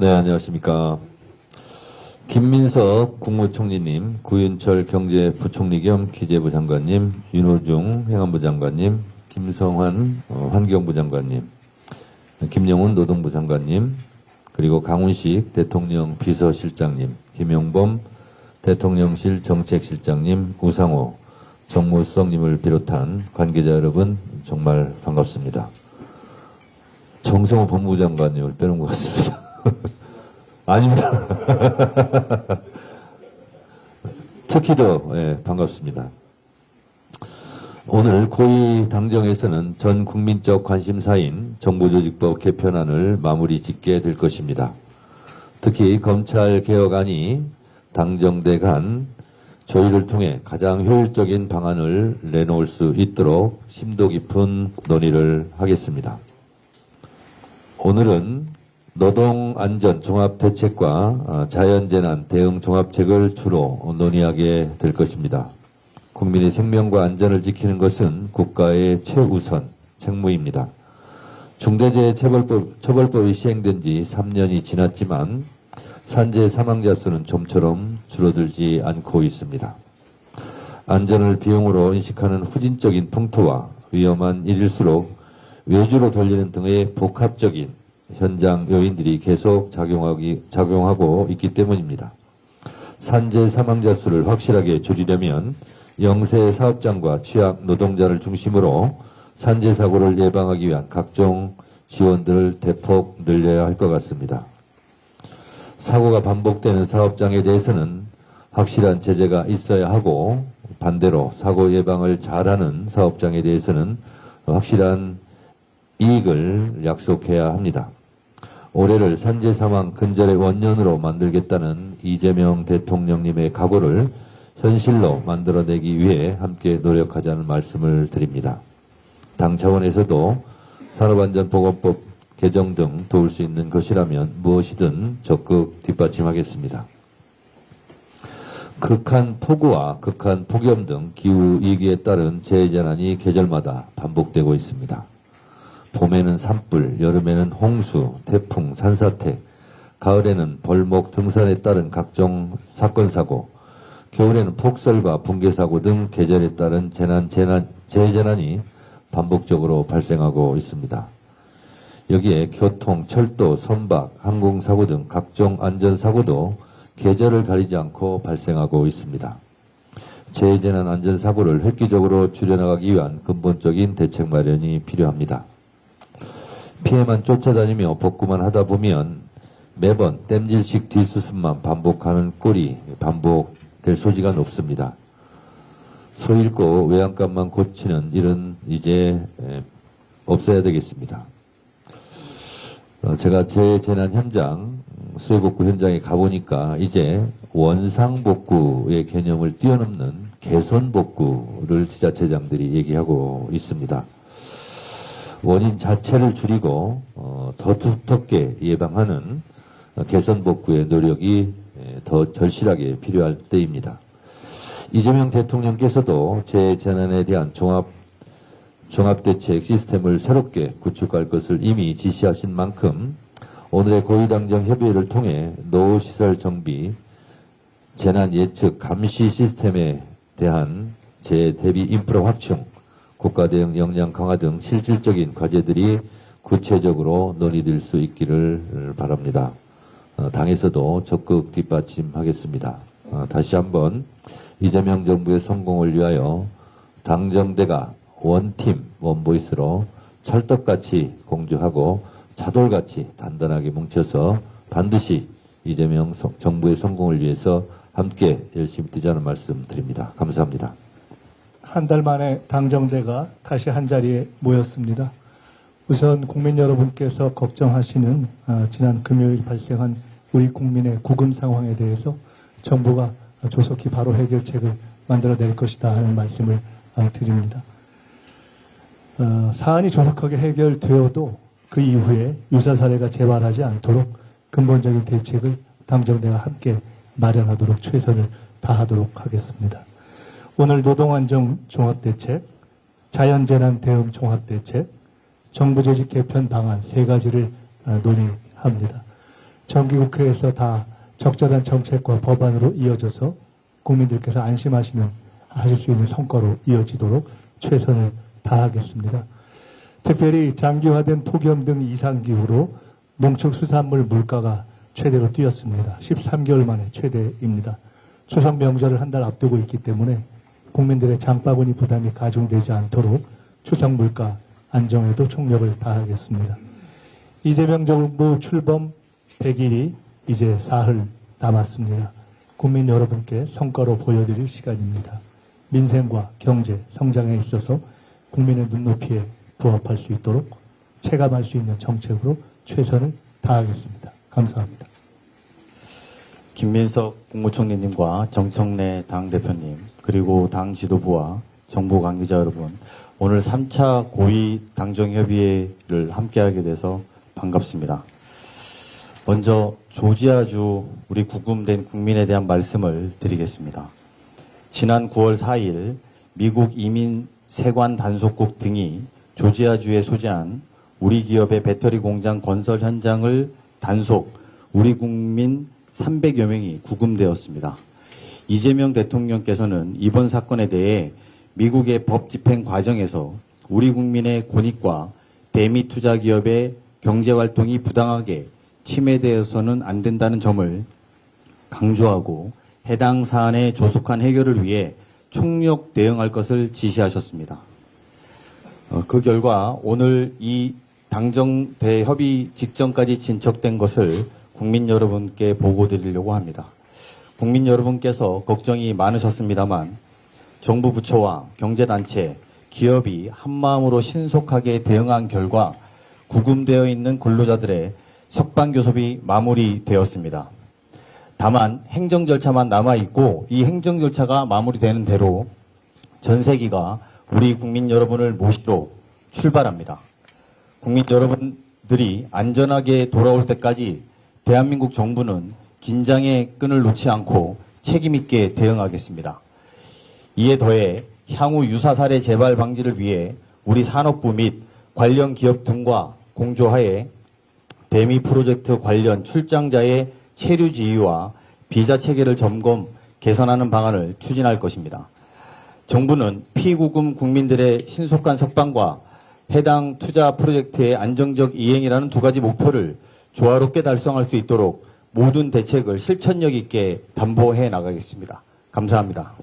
네, 안녕하십니까. 김민석 국무총리님, 구윤철 경제부총리 겸 기재부 장관님, 윤호중 행안부 장관님, 김성환 환경부 장관님, 김영훈 노동부 장관님, 그리고 강훈식 대통령 비서실장님, 김용범 대통령실 정책실장님, 우상호 정무수석님을 비롯한 관계자 여러분 정말 반갑습니다. 정성호 법무부 장관님을 빼놓은 것 같습니다. 아닙니다. 특히 더 반갑습니다. 오늘 고위 당정에서는 전 국민적 관심사인 정부조직법 개편안을 마무리 짓게 될 것입니다. 특히 검찰개혁안이 당정대 간 조율을 통해 가장 효율적인 방안을 내놓을 수 있도록 심도 깊은 논의를 하겠습니다. 오늘은 노동안전종합대책과 자연재난 대응종합책을 주로 논의하게 될 것입니다. 국민의 생명과 안전을 지키는 것은 국가의 최우선 책무입니다. 중대재해처벌법이 시행된 지 3년이 지났지만 산재 사망자 수는 좀처럼 줄어들지 않고 있습니다. 안전을 비용으로 인식하는 후진적인 풍토와 위험한 일일수록 외주로 돌리는 등의 복합적인 현장 요인들이 계속 작용하고 있기 때문입니다. 산재 사망자 수를 확실하게 줄이려면 영세 사업장과 취약 노동자를 중심으로 산재 사고를 예방하기 위한 각종 지원들을 대폭 늘려야 할 것 같습니다. 사고가 반복되는 사업장에 대해서는 확실한 제재가 있어야 하고, 반대로 사고 예방을 잘하는 사업장에 대해서는 확실한 이익을 약속해야 합니다. 올해를 산재 사망 근절의 원년으로 만들겠다는 이재명 대통령님의 각오를 현실로 만들어내기 위해 함께 노력하자는 말씀을 드립니다. 당 차원에서도 산업안전보건법 개정 등 도울 수 있는 것이라면 무엇이든 적극 뒷받침하겠습니다. 극한 폭우와 극한 폭염 등 기후위기에 따른 재해재난이 계절마다 반복되고 있습니다. 봄에는 산불, 여름에는 홍수, 태풍, 산사태, 가을에는 벌목, 등산에 따른 각종 사건 사고, 겨울에는 폭설과 붕괴 사고 등 계절에 따른 재해재난이 반복적으로 발생하고 있습니다. 여기에 교통, 철도, 선박, 항공사고 등 각종 안전사고도 계절을 가리지 않고 발생하고 있습니다. 재해재난 안전사고를 획기적으로 줄여나가기 위한 근본적인 대책 마련이 필요합니다. 피해만 쫓아다니며 복구만 하다 보면 매번 땜질식 뒷수습만 반복하는 꼴이 반복될 소지가 높습니다. 소 잃고 외양간만 고치는 일은 이제 없어야 되겠습니다. 제가 재재난 현장, 수해복구 현장에 가보니까 이제 원상복구의 개념을 뛰어넘는 개선복구를 지자체장들이 얘기하고 있습니다. 원인 자체를 줄이고 더 두텁게 예방하는 개선복구의 노력이 더 절실하게 필요할 때입니다. 이재명 대통령께서도 재재난에 대한 종합대책 시스템을 새롭게 구축할 것을 이미 지시하신 만큼 오늘의 고위당정 협의회를 통해 노후시설 정비, 재난예측 감시 시스템에 대한 재대비 인프라 확충, 국가대응 역량 강화 등 실질적인 과제들이 구체적으로 논의될 수 있기를 바랍니다. 당에서도 적극 뒷받침하겠습니다. 다시 한번 이재명 정부의 성공을 위하여 당정대가 원팀, 원보이스로 찰떡같이 공조하고 차돌같이 단단하게 뭉쳐서 반드시 이재명 정부의 성공을 위해서 함께 열심히 뛰자는 말씀 드립니다. 감사합니다. 한 달 만에 당정대가 다시 한자리에 모였습니다. 우선 국민 여러분께서 걱정하시는 지난 금요일 발생한 우리 국민의 구금 상황에 대해서 정부가 조속히 바로 해결책을 만들어낼 것이다 하는 말씀을 드립니다. 사안이 조속하게 해결되어도 그 이후에 유사 사례가 재발하지 않도록 근본적인 대책을 당정대와 함께 마련하도록 최선을 다하도록 하겠습니다. 오늘 노동안정 종합대책, 자연재난 대응 종합대책, 정부조직 개편 방안 3가지를 논의합니다. 정기국회에서 다 적절한 정책과 법안으로 이어져서 국민들께서 안심하시면 하실 수 있는 성과로 이어지도록 최선을 다하겠습니다. 특별히 장기화된 폭염 등 이상기후로 농축수산물 물가가 최대로 뛰었습니다. 13개월 만에 최대입니다. 추석 명절을 한 달 앞두고 있기 때문에 국민들의 장바구니 부담이 가중되지 않도록 추석 물가 안정에도 총력을 다하겠습니다. 이재명 정부 출범 100일이 이제 사흘 남았습니다. 국민 여러분께 성과로 보여드릴 시간입니다. 민생과 경제, 성장에 있어서 국민의 눈높이에 부합할 수 있도록 체감할 수 있는 정책으로 최선을 다하겠습니다. 감사합니다. 김민석 국무총리님과 정청래 당대표님, 그리고 당 지도부와 정부 관계자 여러분, 오늘 3차 고위 당정협의회를 함께하게 돼서 반갑습니다. 먼저 조지아주 우리 구금된 국민에 대한 말씀을 드리겠습니다. 지난 9월 4일 미국 이민 세관 단속국 등이 조지아주에 소재한 우리 기업의 배터리 공장 건설 현장을 단속, 우리 국민 300여 명이 구금되었습니다. 이재명 대통령께서는 이번 사건에 대해 미국의 법 집행 과정에서 우리 국민의 권익과 대미 투자 기업의 경제활동이 부당하게 침해되어서는 안 된다는 점을 강조하고 해당 사안의 조속한 해결을 위해 총력 대응할 것을 지시하셨습니다. 그 결과 오늘 이 당정대 협의 직전까지 진척된 것을 국민 여러분께 보고드리려고 합니다. 국민 여러분께서 걱정이 많으셨습니다만 정부 부처와 경제단체, 기업이 한마음으로 신속하게 대응한 결과 구금되어 있는 근로자들의 석방교섭이 마무리되었습니다. 다만 행정 절차만 남아있고 이 행정 절차가 마무리되는 대로 전세기가 우리 국민 여러분을 모시러 출발합니다. 국민 여러분들이 안전하게 돌아올 때까지 대한민국 정부는 긴장의 끈을 놓지 않고 책임있게 대응하겠습니다. 이에 더해 향후 유사 사례 재발 방지를 위해 우리 산업부 및 관련 기업 등과 공조하에 대미 프로젝트 관련 출장자의 체류 지휘와 비자 체계를 점검, 개선하는 방안을 추진할 것입니다. 정부는 피구금 국민들의 신속한 석방과 해당 투자 프로젝트의 안정적 이행이라는 두 가지 목표를 조화롭게 달성할 수 있도록 모든 대책을 실천력 있게 담보해 나가겠습니다. 감사합니다.